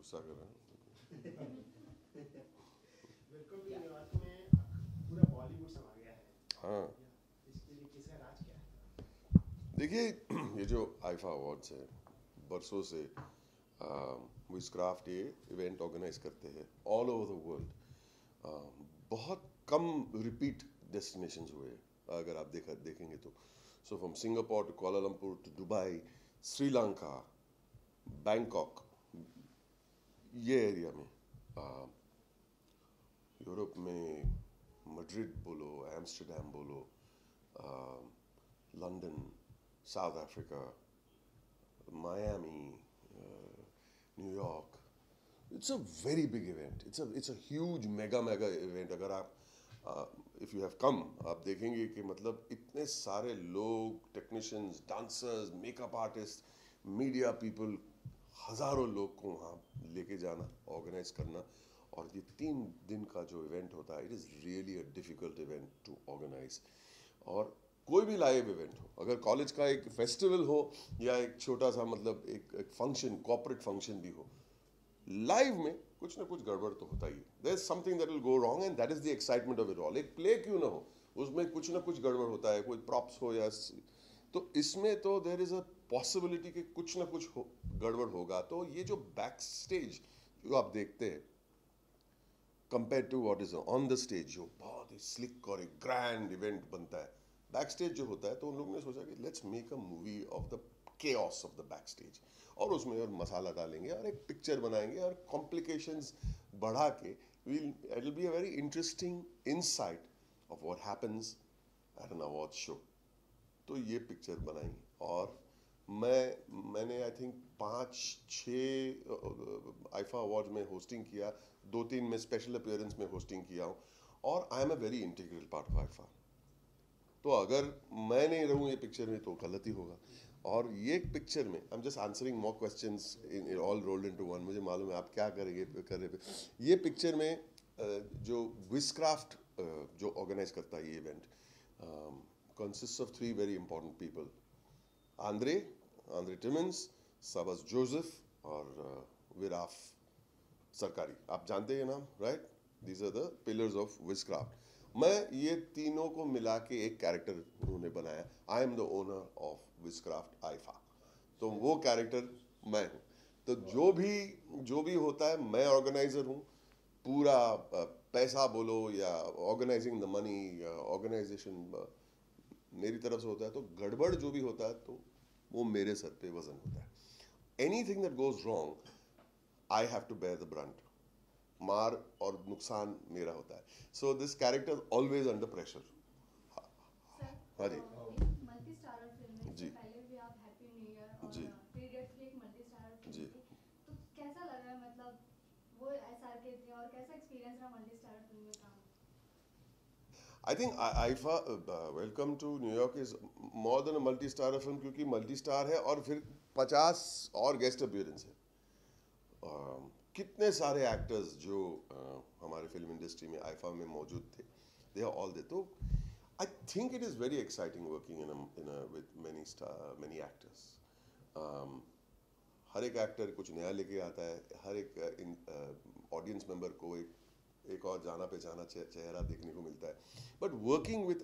गुस्सा कर रहे हैं। वेलकम टू न्यूयॉर्क में पूरा बॉलीवुड समा गया है। हाँ इसके लिए किसका राज क्या है? देखिए, ये जो आईफा अवार्ड्स है, बरसों से विज़क्राफ्ट ये इवेंट ऑर्गेनाइज करते हैं ऑल ओवर द वर्ल्ड। बहुत कम रिपीट डेस्टिनेशंस हुए हैं, अगर आप देखेंगे तो। So from Singapore to Kuala Lumpur to Dubai, Sri Lanka, Bangkok, ये एरिया में, यूरोप में मैड्रिड बोलो, एम्स्टर्डम बोलो, London, South Africa, Miami, New York. It's a very big event, it's a huge mega event. अगर आप इफ़ यू हैव कम, आप देखेंगे कि मतलब इतने सारे लोग, technicians, dancers, makeup artist, media people, हज़ारों लोग को वहाँ लेके जाना, ऑर्गेनाइज करना। और ये 3 दिन का जो इवेंट होता है, it is really a difficult event to organise. और कोई भी लाइव इवेंट हो, अगर कॉलेज का एक फेस्टिवल हो या एक छोटा सा मतलब एक फंक्शन, कॉर्पोरेट फंक्शन भी हो, लाइव में कुछ ना कुछ गड़बड़ तो होता ही है। There is something that will go wrong and that is the excitement of it all. एक प्ले क्यों ना हो, उसमें कुछ ना कुछ गड़बड़ होता है, कोई प्रॉप्स हो या तो इसमें तो देयर इज अ पॉसिबिलिटी कि कुछ ना कुछ गड़बड़ होगा। तो ये जो बैक स्टेज जो आप देखते हैं compare to what is on the stage, जो बहुत ही स्लिक और एक ग्रैंड इवेंट बनता है, बैक स्टेज जो होता है, तो उन लोगों ने सोचा कि let's make a movie of the chaos of the back stage, और उसमें और मसाला डालेंगे और एक पिक्चर बनाएंगे और कॉम्प्लिकेशंस बढ़ा के it will be a very interesting insight of what happens at an award show. तो ये पिक्चर बनाई। और मैंने आई थिंक 5-6 आईफा अवार्ड में होस्टिंग किया, 2-3 में स्पेशल अपीयरेंस में होस्टिंग किया हूँ, और I am a very integral part of IIFA. तो अगर मैं नहीं रहूँ ये पिक्चर में तो गलती होगा। और ये पिक्चर में I am just answering more questions in all rolled into one. मुझे मालूम है आप क्या करेंगे कर रहे थे। ये पिक्चर में जो विज़क्राफ्ट जो ऑर्गेनाइज करता है ये event, consists of 3 very important people: Andre Timmins, Sabas Joseph और विराफ सरकारी। आप जानते हैं नाम, right? These are the pillars of Wizcraft. मैं ये तीनों को मिला के एक कैरेक्टर उन्होंने बनाया। I am the owner of Wizcraft IIFA. तो वो कैरेक्टर मैं हूँ। तो जो भी होता है, मैं ऑर्गेनाइजर हूँ। पूरा पैसा बोलो या ऑर्गेनाइजिंग द मनी या ऑर्गेनाइजेशन मेरी तरफ से होता है। तो गड़बड़ जो भी होता है तो वो मेरे सर पे वजन होता है। Anything that goes wrong I have to bear the brunt. मार और नुकसान मेरा होता है। So this character always under pressure. हाँ जी एक मल्टी स्टारर फिल्म है, जी इससे पहले भी आप हैप्पी न्यू ईयर और जी 3 इडियट्स भी एक मल्टी स्टारर जी। फिल्म थी। तो कैसा लगा है, मतलब वो एसआरके थे और कैसा एक्सपीरियंस रहा मल्टी स्टारर फिल्म में काम? I think IIFA welcome to New York is more than a multi star film, क्योंकि मल्टी स्टार है और फिर 50 और गेस्ट अपीयरेंस है। कितने सारे एक्टर्स जो हमारे फिल्म इंडस्ट्री में आईफा में मौजूद थे, दे आर ऑल दे। तो I think it is very exciting working in with many actors. हर एक एक्टर कुछ नया लेके आता है। हर एक ऑडियंस मेंबर को एक और जाना पहचाना चेहरा देखने को मिलता है। But working with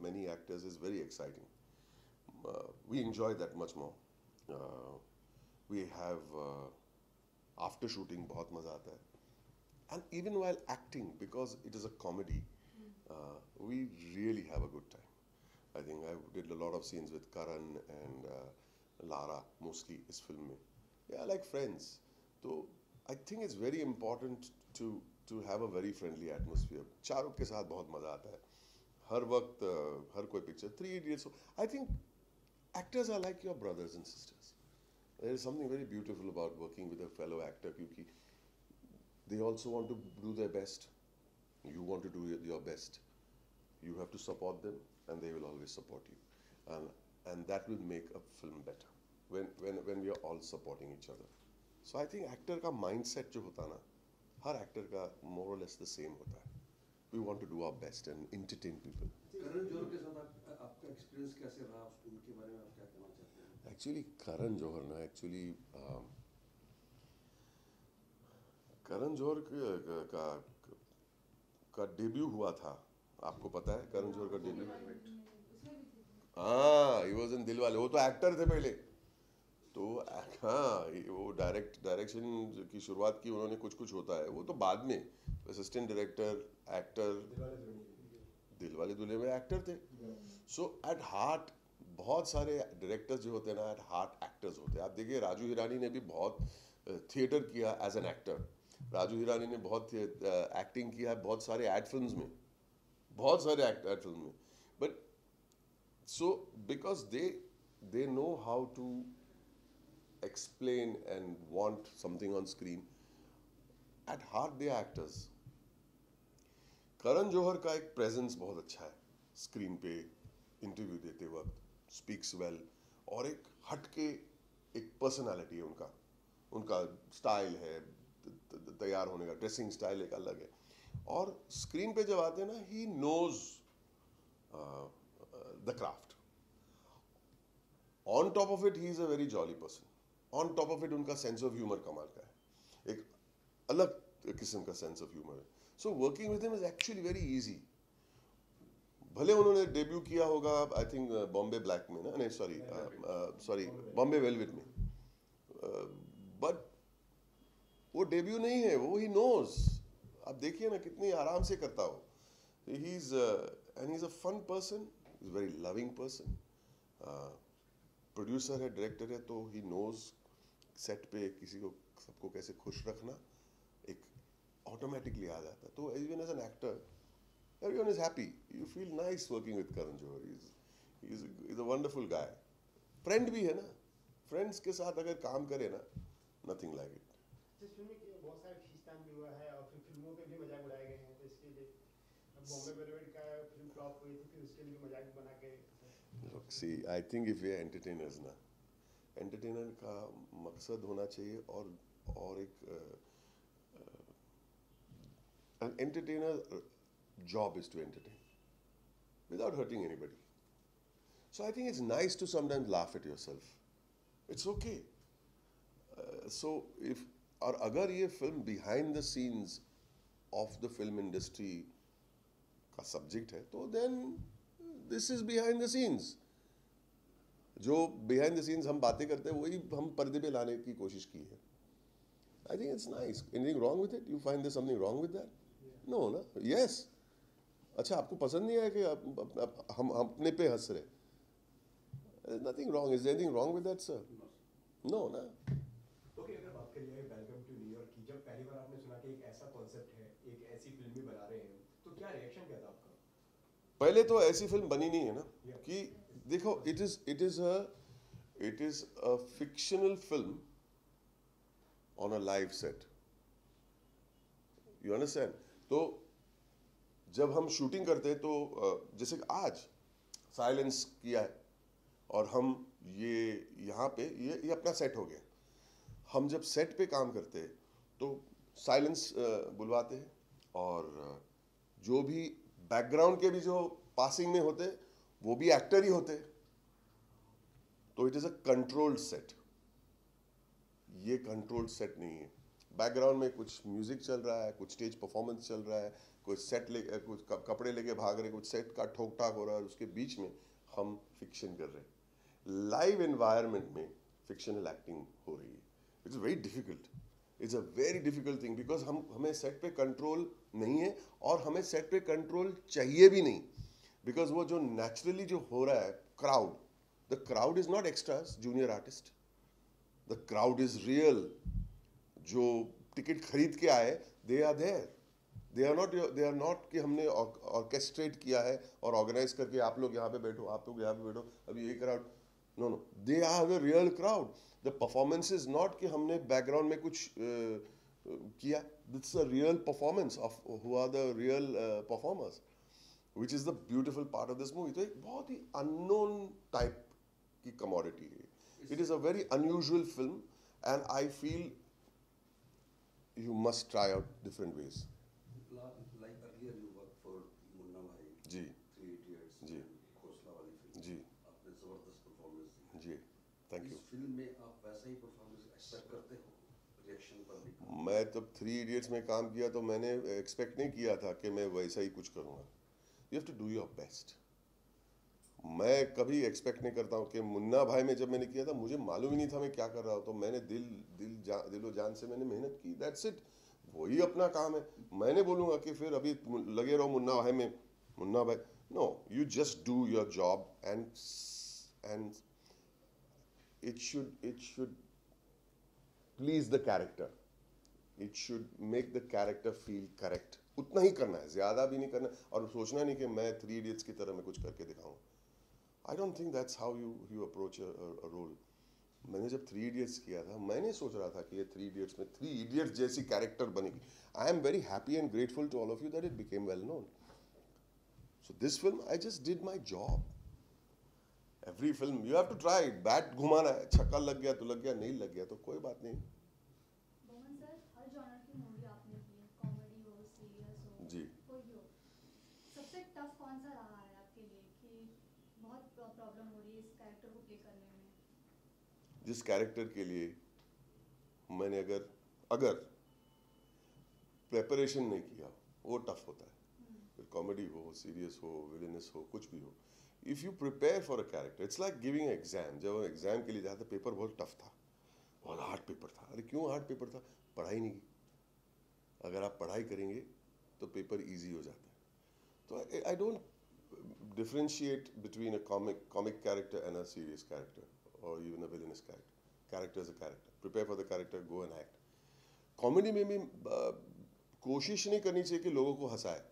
many actors is very exciting. We enjoy that much more. We have after shooting बहुत मज़ा आता है, and even while acting, because it is a comedy, we really have a good time. I think I did a lot of scenes with Karan and Lara mostly इस film में. Yeah, like friends. तो I think it's very important to have a very friendly atmosphere. चारों के साथ बहुत मज़ा आता है हर वक्त। हर कोई picture 3 Idiots, I think actors are like your brothers and sisters. There is something very beautiful about working with a fellow actor, क्योंकि they also want to do their best. You want to do your best. You have to support them and they will always support you. And that will make a film better when we are all supporting each other. So I think actor का mindset जो होता ना, हर actor का more or less the same होता है. We want to do our best and entertain people. Karan Johar के साथ आपका एक्सपीरियंस कैसे रहा, उनके बारे में आप क्या कहना चाहते हैं? Actually, Karan Johar na, actually Karan Johar का डेब्यू हुआ था, आपको पता है करण जौहर का डेब्यू? हाँ, ही वॉज इन दिलवाले। वो तो एक्टर थे पहले तो। हाँ, वो डायरेक्शन की शुरुआत की उन्होंने, कुछ कुछ होता है, वो तो बाद में assistant director, actor, Dilwale Dulhania में एक्टर थे। सो एट हार्ट बहुत सारे डायरेक्टर्स जो होते हैं ना, एट हार्ट एक्टर्स होते हैं। आप देखिए राजू हिरानी ने भी बहुत थिएटर किया as an actor. Raju Hirani ने बहुत एक्टिंग किया है बहुत सारे एड फिल्म्स में, बहुत सारे एड फिल्म में। But so because they know how to explain and want something on screen, at heart they are actors. Karan Johar का एक प्रेजेंस बहुत अच्छा है स्क्रीन पे, इंटरव्यू देते वक्त स्पीक्स वेल, और एक हट के एक पर्सनालिटी है उनका स्टाइल है, तैयार होने का ड्रेसिंग स्टाइल एक अलग है। और स्क्रीन पे जब आते हैं ना, he knows the craft. On top of it he is a very jolly person. On top of it उनका सेंस ऑफ ह्यूमर कमाल का है, एक अलग किस्म का सेंस ऑफ ह्यूमर है। So working with him is actually very easy. भले उन्होंने डेब्यू किया होगा आई थिंक बॉम्बे ब्लैक में ना, नहीं सॉरी बॉम्बे वेलवेट में, बट वो डेब्यू नहीं है, वो ही नोज। आप देखिए ना कितनी आराम से करता हो। He is and he is a fun person, is very loving person. Producer है, डायरेक्टर है, तो ही नोज सेट पे किसी को, सबको कैसे खुश रखना, एक ऑटोमेटिकली आ जाता है। तो even as an actor everyone is happy, you feel nice working with Karan Johar. He's a wonderful guy, friend भी है ना, friends के साथ अगर काम करे ना, nothing like it. जिस फिल्म में बहुत सारे खींचतान भी हुआ है और फिर फिल्मों के भी मजाक उड़ाए गए हैं, तो इसके लिए बॉम्बे वेलवेट का फिल्म फ्लॉप हुई थी, फिर उसके लिए मजाक बना के। Look, see, I think if we are entertainers ना, entertainer का मकसद होना चाहिए, और एक an entertainer job is to entertain without hurting anybody. So I think it's nice to sometimes laugh at yourself. It's okay. So if, और अगर ये film behind the scenes of the film industry का subject है, तो then this is behind the scenes. जो behind the scenes हम बातें करते हैं वही हम पर्दे पे लाने की कोशिश की है। I think it's nice. Anything wrong with it? You find there's something wrong with that? No, ना? Yes. अच्छा, आपको पसंद नहीं है कि हम अपने पे हंस रहे? There's nothing wrong. Is there anything wrong with that, sir? No, ना? Okay, अगर बात करिए वेलकम टू न्यूयॉर्क की, जब पहली बार आपने सुना कि एक ऐसा कॉन्सेप्ट है, एक ऐसी फिल्म भी बना रहे हैं, तो क्या रिएक्शन क्या था आपका? पहले तो ऐसी फिल्म बनी नहीं है ना, कि देखो it is a fictional film on a live set. You understand? तो जब हम शूटिंग करते हैं तो जैसे आज साइलेंस किया है और हम ये यहाँ पे ये अपना सेट हो गया। हम जब सेट पे काम करते हैं तो साइलेंस बुलवाते हैं, और जो भी बैकग्राउंड के भी जो पासिंग में होते वो भी एक्टर ही होते। तो it is a controlled set. ये कंट्रोल्ड सेट नहीं है। बैकग्राउंड में कुछ म्यूजिक चल रहा है, कुछ स्टेज परफॉर्मेंस चल रहा है, कुछ सेट कुछ कपड़े लेके भाग रहे, कुछ सेट का ठोक ठाक हो रहा है, उसके बीच में हम फिक्शन कर रहे हैं। लाइव एनवायरनमेंट में फिक्शनल एक्टिंग हो रही है। It's very difficult, it's a very difficult thing, because हमें सेट पे कंट्रोल नहीं है, और हमें सेट पे कंट्रोल चाहिए भी नहीं, बिकॉज वो जो नेचुरली जो हो रहा है, the crowd is not extras, junior artist, the crowd is real. जो टिकट खरीद के आए, they are there, they are not कि हमने ऑर्केस्ट्रेट किया है और ऑर्गेनाइज करके आप लोग यहाँ पे बैठो, आप लोग यहाँ पे बैठो, अभी ये crowd, no, they are the real crowd. The performance is not कि हमने बैकग्राउंड में कुछ किया, it's a real performance of who are the real performers, which is the beautiful part of this movie. तो एक बहुत ही अननोन टाइप की कमोडिटी है। It is a very unusual film, and I feel you must try out different ways. Like earlier you worked for Munna भाई, जी, 3 Idiots, जी, घोसला वाली film, जी, आपने जबरदस्त परफॉर्मेंस दी। जी, थैंक यू। इस फिल्म में आप वैसा ही परफॉर्मेंस एक्सपेक्ट करते हो, रिएक्शन पब्लिक? मैं तब थ्री इडियट्स में काम किया तो मैंने एक्सपेक्ट नहीं किया था कि मैं वैसा ही कुछ करूँगा. You have to do your best. मैं कभी एक्सपेक्ट नहीं करता हूँ कि मुन्ना भाई में जब मैंने किया था मुझे मालूम ही नहीं था मैं क्या कर रहा हूँ. तो मैंने दिलो जान से मैंने मेहनत की. That's it. वही अपना काम है. मैंने बोलूँगा कि फिर अभी लगे रहो मुन्ना भाई में. Munna Bhai no, you just do your job and it should please the character. It should make the character feel correct. उतना ही करना है, ज़्यादा भी नहीं करना. और सोचना नहीं कि मैं थ्री इडियट्स की तरह मैं कुछ करके दिखाऊं. I don't think that's how you approach a role. मैंने जब थ्री इडियट्स किया था मैंने सोच रहा था कि ये थ्री इडियट्स में थ्री इडियट्स जैसी कैरेक्टर बनेगी. I am very happy and grateful to all of you that it became well known. So this film I just did my job. Every film you have to try. Bat घुमाना है, छक्का लग गया तो लग गया, नहीं लग गया तो कोई बात नहीं. बोमन सर, हर जॉनर की मूवी आपने की है, कॉमेडी हो, सीरियस हो, जी. कोई भी हो. सबसे टफ कौन सा रहा है आपके लिए कि बहुत प्रॉब्लम हो रही है इस कैरेक्टर को प्ले करने में? जिस कैरेक्टर के लिए मैंने अगर प्रेपरेशन नहीं किया वो टफ होता है. फिर कॉमेडी हो, सीरियस हो, विलेनस हो, कुछ भी हो. If you prepare for a character, it's like giving an exam. जब एग्जाम के लिए जाता पेपर बहुत टफ था, बहुत हार्ड पेपर था. अरे क्यों हार्ड पेपर था? पढ़ाई नहीं की. अगर आप पढ़ाई करेंगे तो पेपर इजी हो जाता है. तो I don't differentiate between a comic character and a serious character or even a villainous character. Character is a character. Prepare for the character, go and act. Comedy में भी कोशिश नहीं करनी चाहिए कि लोगों को हंसाए.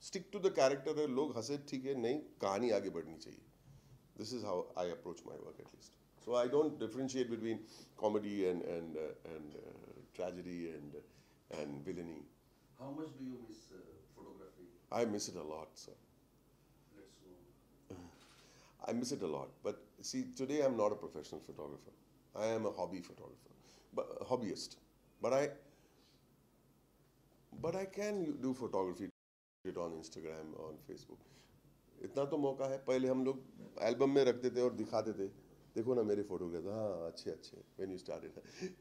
Stick to the character. लोग हंसे ठीक है, नहीं कहानी आगे बढ़नी चाहिए. This is how I approach my work at least. So I don't differentiate between comedy and tragedy and villainy. How much do you miss photography? I miss it a lot, sir. Let's know. I miss it a lot. But see, today I'm not a professional photographer. I am a hobby photographer, but hobbyist. But I can do photography it on Instagram, on Facebook. इतना तो मौका है. पहले हम लोग album में रखते थे और दिखाते थे, देखो ना मेरे फोटोग्राफ, हाँ अच्छे when you started,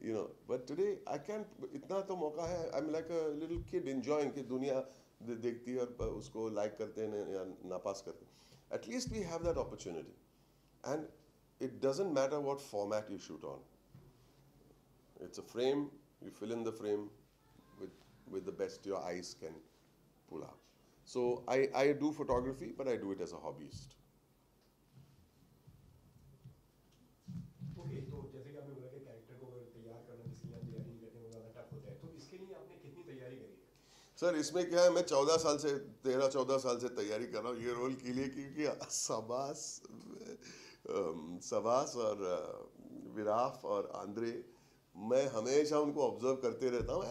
you know. But today I can't. इतना तो मौका है. I'm like a little kid enjoying कि दुनिया देखती है और उसको लाइक करते हैं या नापास करते हैं. At least we have that opportunity, and it doesn't matter what format you shoot on. It's a frame. You fill in the frame with the best your eyes can pull out. So I do photography, but I do it as a hobbyist. Okay, तो जैसे कि आपने बोला कि character को तैयार करना जिसके लिए आप तैयारी नहीं करते वो ज़्यादा टफ होता है, तो इसके लिए आपने कितनी तैयारी करी है? सर इसमें क्या है, मैं 13-14 साल से तैयारी कर रहा हूँ ये रोल के लिए, क्योंकि सबास और विराफ और आंद्रे, मैं हमेशा उनको ऑब्जर्व करते रहता हूँ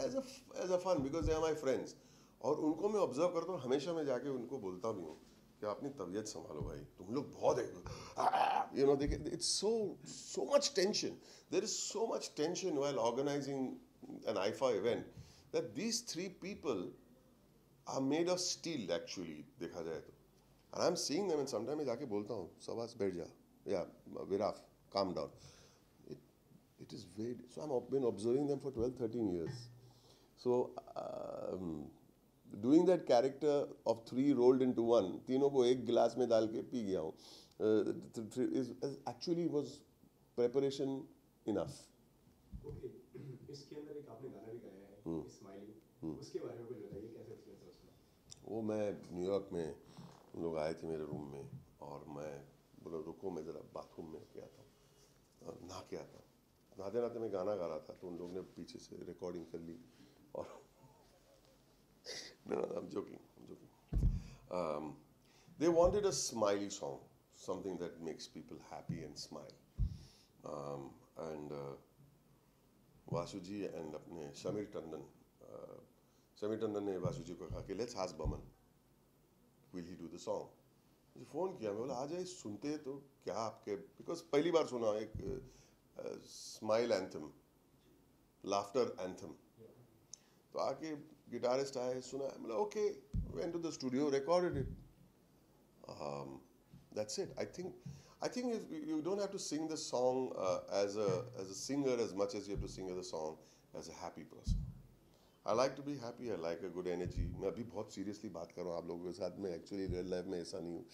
as a fun, because they are my friends. और उनको मैं ऑब्जर्व करता हूँ, हमेशा मैं जाके उनको बोलता भी हूँ कि अपनी तबीयत संभालो भाई, तुम लोग बहुत है, you know, it's so much tension. There is so much tension while organizing an IFA event that these three people are made of steel actually, देखा जाए तो. And I'm seeing them and sometimes मैं जाके बोलता हूँ, सवास बैठ जा, या विराफ calm down. It is very, so I've been observing them for 12-13 years. So doing that character of three rolled into one, तीनों को एक गिलास में डाल के पी गया हूँ, actually was preparation enough. Okay, इसके अंदर एक आपने गाना भी गाया है, स्माइलिंग, उसके बारे में कुछ बताइए, कैसे एक्सपीरियंस है उसका? वो मैं न्यूयॉर्क में, उन लोग आए थे मेरे रूम में और मैं बोला रुको मैं ज़रा बाथरूम में गया था, नहा के आता. नहाते नहाते मैं गाना गा रहा था तो उन लोग ने पीछे से रिकॉर्डिंग कर ली और no, I'm joking. They wanted a smiley song, something that makes people happy and smile. And Vasuji and अपने समीर टंडन ने वासु जी को कहा कि let's ask Baman, will he do the song? मुझे फ़ोन किया, मैं बोला आ जाए, सुनते तो क्या आपके, बिकॉज पहली बार सुना एक स्माइल एंथम, लाफ्टर एंथम. तो आके गिटारिस्ट आए, सुना, मतलब okay, went to the studio, recorded it. That's it. I think if you don't have to sing the song as a singer as much as you have to sing the song as a happy person. I like to be happy, I like a good energy. मैं अभी बहुत seriously बात कर रहा हूँ आप लोगों के साथ में, एक्चुअली रियल लाइफ में ऐसा नहीं हूँ।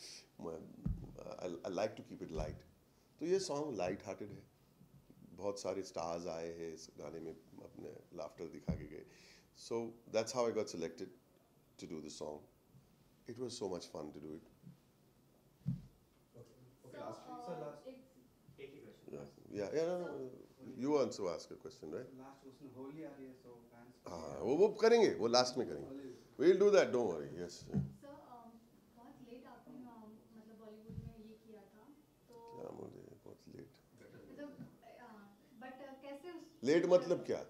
I like to keep it light. तो ये सॉन्ग लाइट हार्टेड है। बहुत सारे स्टार्स आए हैं इस गाने में, अपने लाफ्टर दिखा के गए। So that's how I got selected to do this song. It was so much fun to do it. Okay, last. एक ही question. Yeah. You also ask a question, right? Last question, Holi आ रही है तो fans हाँ, वो करेंगे, वो लास्ट में करेंगे। We'll do that, don't worry. Yes. Sir बहुत लेट आपने मतलब बॉलीवुड में ये किया था तो क्या बोले, बहुत लेट। मतलब बट कैसे उस लेट मतलब क्या?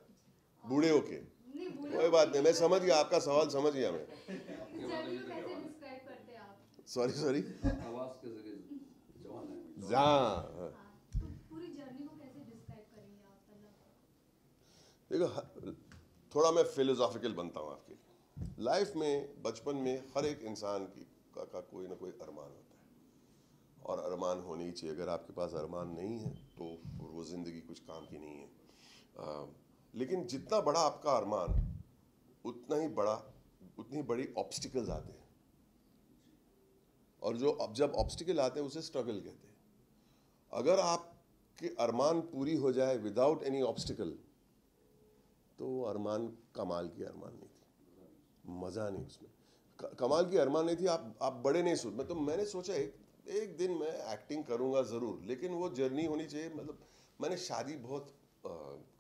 बूढ़े होके? नहीं बूढ़े कोई बात नहीं, मैं समझ गया आपका सवाल, समझ गया मैं। जर्नी को कैसे डिस्क्राइब करते हैं आप? सॉरी। आवाज के जरिए जवान है। हाँ। हाँ, तो पूरी जर्नी को कैसे डिस्क्राइब करेंगे आप? मतलब देखो, थोड़ा मैं फिलोसॉफिकल बनता हूँ आपके लिए। लाइफ में, बचपन में हर एक इंसान का कोई ना कोई अरमान होता है, और अरमान होने ही चाहिए। अगर आपके पास अरमान नहीं है तो वो ज़िंदगी कुछ काम की नहीं है। लेकिन जितना बड़ा आपका अरमान, उतनी बड़ी ऑब्स्टिकल्स आते हैं, और जब ऑब्स्टिकल आते हैं उसे स्ट्रगल कहते हैं। अगर आपके अरमान पूरी हो जाए विदाउट एनी ऑब्स्टिकल, तो अरमान कमाल की अरमान नहीं थी, मज़ा नहीं उसमें। कमाल की अरमान नहीं थी, आप बड़े नहीं सोच। तो मैंने सोचा एक दिन मैं एक्टिंग करूँगा ज़रूर, लेकिन वो जर्नी होनी चाहिए। मतलब मैंने शादी बहुत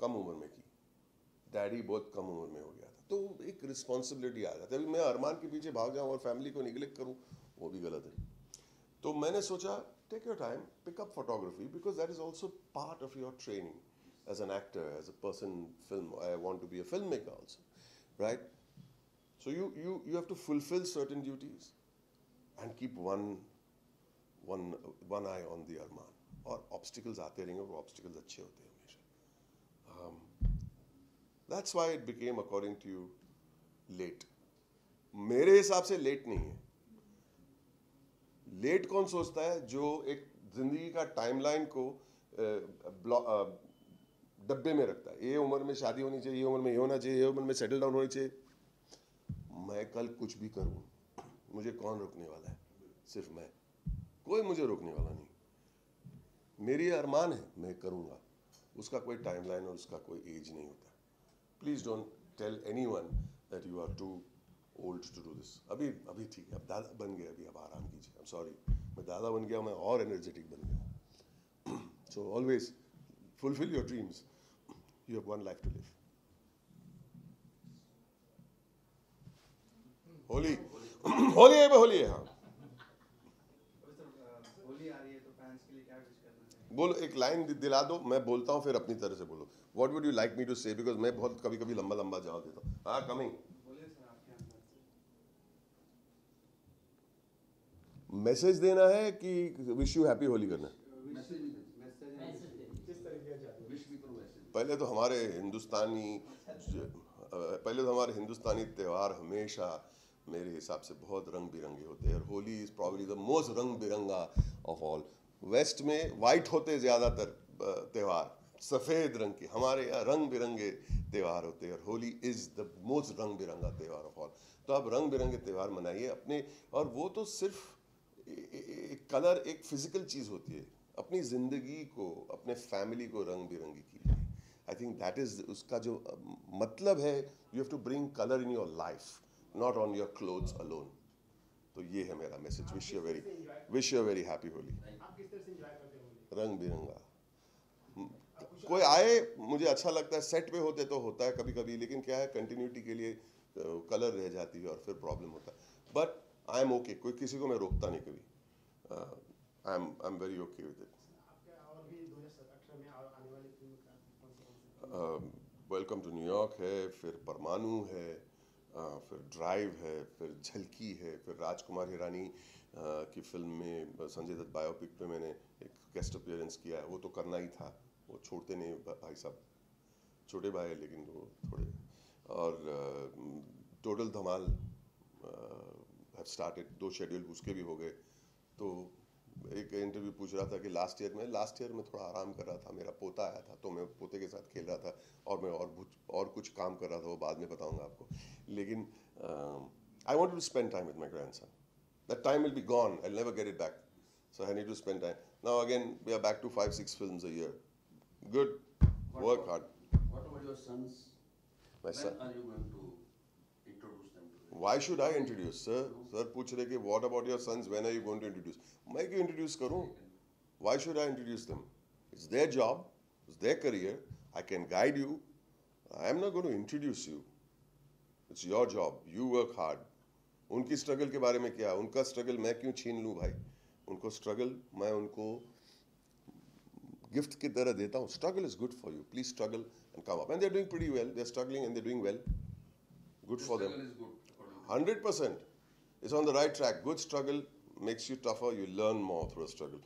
कम उम्र में की, डैडी बहुत कम उम्र में हो गया था, तो एक रिस्पॉन्सिबिलिटी आ जाती है। अभी मैं अरमान के पीछे भाग जाऊँ और फैमिली को निगलेक्ट करूँ, वो भी गलत है। तो मैंने सोचा, take your time, pick up photography, because that is also part of your training as an actor, as a person, film. I want to be a filmmaker also, right? So you have to fulfill certain duties and keep one eye on the अरमान। और obstacles आते रहेंगे, वो obstacles अच्छे होते हैं हमेशा। That's why it became, according to you, late. मेरे हिसाब से लेट नहीं है। लेट कौन सोचता है? जो एक जिंदगी का टाइमलाइन को डब्बे में रखता है। ये उम्र में शादी होनी चाहिए, ये उम्र में ये होना चाहिए, ये उम्र में सेटल डाउन होनी चाहिए। मैं कल कुछ भी करूं, मुझे कौन रोकने वाला है? सिर्फ मैं, कोई मुझे रोकने वाला नहीं। मेरी अरमान है, मैं करूंगा। उसका कोई टाइमलाइन और उसका कोई एज नहीं होता। Please don't tell anyone that you are too old to do this. अभी ठीक है, अब दादा बन गए, अभी अब आराम कीजिए। आई एम सॉरी, मैं दादा बन गया, मैं और एनर्जेटिक बन गया। So always fulfill your dreams. You have one life to live. Holi है, हाँ। होली आ रही है तो फैंस के लिए क्या विश करना चाहिए? बोलो, एक लाइन दिला दो, मैं बोलता हूँ, फिर अपनी तरह से बोलो। What would you like me to say? Because मैं बहुत कभी लंबा जवाब देता हूँ। हाँ, कमिंग। बोलिए सर, आपके अंदर मैसेज देना है कि विश यू हैप्पी होली करना है? किस तरीके का चाहते हैं? पहले तो हमारे हिंदुस्तानी त्यौहार हमेशा मेरे हिसाब से बहुत रंग बिरंगे होते हैं, और Holi is probably the most रंग बिरंगा ऑफ ऑल। वेस्ट में वाइट होते ज़्यादातर त्यौहार, सफ़ेद रंग के। हमारे यहाँ रंग बिरंगे त्यौहार होते हैं, और होली इज़ द मोस्ट रंग बिरंगा त्यौहार ऑफ ऑल। तो आप रंग बिरंगे त्यौहार मनाइए अपने, और वो तो सिर्फ कलर एक फिजिकल चीज़ होती है। अपनी ज़िंदगी को, अपने फैमिली को रंग बिरंगी कीजिए। आई थिंक दैट इज़ उसका जो मतलब है। You have to bring colour in your life, not on your clothes alone. तो ये है मेरा message. Wish you very happy Holi. आप किस तरह से एंजॉय करते हैं होली? रंग बिरंगा। कोई आए, मुझे अच्छा लगता है। सेट पे होते तो होता है कभी कभी, लेकिन क्या है, कंटिन्यूटी के लिए कलर रह जाती है और फिर प्रॉब्लम होता है। बट आई एम ओके, कोई किसी को मैं रोकता नहीं कभी। I am very okay with it. आपका और भी 2018 में आने वाली फिल्म का कौन सा? वेलकम टू न्यूयॉर्क है, फिर परमाणु है, फिर ड्राइव है, फिर झलकी है, फिर राजकुमार हिरानी की फिल्म में संजय दत्त बायोपिक पे मैंने एक गेस्ट अपीयरेंस किया है। वो तो करना ही था, वो छोड़ते नहीं भाई साहब, छोटे भाई है लेकिन वो थोड़े। और total Dhamaal have started, 2 schedule उसके भी हो गए। तो एक इंटरव्यू पूछ रहा था कि लास्ट ईयर में थोड़ा आराम कर रहा था, मेरा पोता आया था तो मैं पोते के साथ खेल रहा था और मैं और कुछ काम कर रहा था, वो बाद में बताऊंगा आपको. लेकिन I wanted to spend time with my grandson. That time will be gone. I'll never get it back. So I need to spend time. Now again, we are back to 5-6 films a year. Good. Work hard. What about your sons? My son. When are you going to introduce them to them? Why should I introduce, sir? Sir पूछ रहे कि what about your sons? When are you going to introduce? मैं क्यों introduce करूँ? Why should I introduce them? It's their job. It's their career. I can guide you. I am not going to introduce you. It's your job. You work hard. उनकी struggle के बारे में क्या? उनका struggle मैं क्यों छीन लूँ भाई? उनको स्ट्रगल मैं उनको गिफ्ट की तरह देता हूँ. Struggle is good for you. Please struggle and come up. And they are doing pretty well. They are struggling and they are doing well. Good for them. Struggle is good. according to 100%. It's on the right track. Good struggle makes you tougher. You learn more through a struggle.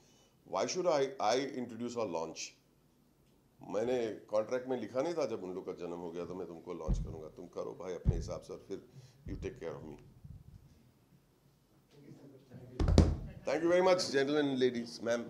Why should I introduce or launch? मैंने contract में लिखा नहीं था जब उन लोग का जन्म हो गया तो मैं तुमको लॉन्च करूंगा. तुम करो भाई अपने हिसाब से और फिर you take care of me. Thank you very much, gentlemen and ladies, ma'am.